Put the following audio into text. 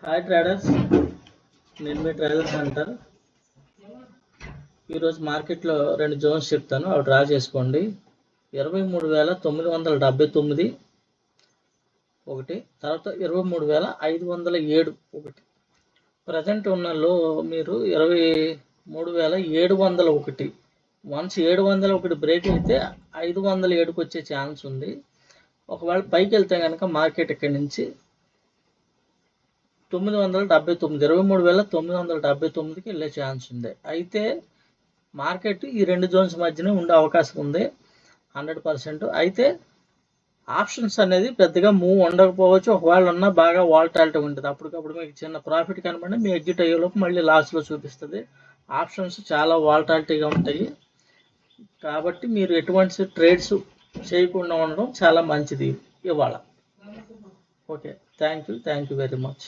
Hi traders, నేను మీ trader centre. ఈరోజు మార్కెట్లో 2 జోన్స్ చెప్తాను, అవి డ్రా చేసుకోండి. 23,979 ఒకటి, తర్వాత 23,507 ఒకటి. ప్రజెంట్ ఉన్న లో మీరు 23,701. వన్స్ 701 బ్రేక్ అయితే 507కి వచ్చే ఛాన్స్ ఉంది. ఒకవేళ పైకి వెళ్తే కనుక మార్కెట్ ఇక్కడి నుంచి 979, 23,979కి వెళ్ళే ఛాన్స్ ఉంది. అయితే మార్కెట్ ఈ 2 జోన్స్ మధ్యనే ఉండే అవకాశం ఉంది 100%. అయితే ఆప్షన్స్ అనేది పెద్దగా మూవ్ ఉండకపోవచ్చు, ఒకవేళ ఉన్నా బాగా వాల్టాలిటీ ఉంటుంది. అప్పటికప్పుడు మీకు చిన్న ప్రాఫిట్ కనబడి మీ ఎగ్జిట్ అయ్యేలోపు మళ్ళీ లాస్లో చూపిస్తుంది. ఆప్షన్స్ చాలా వాల్టాలిటీగా ఉంటాయి, కాబట్టి మీరు ఎటువంటి ట్రేడ్స్ చేయకుండా ఉండడం చాలా మంచిది ఇవాళ. Okay, thank you very much.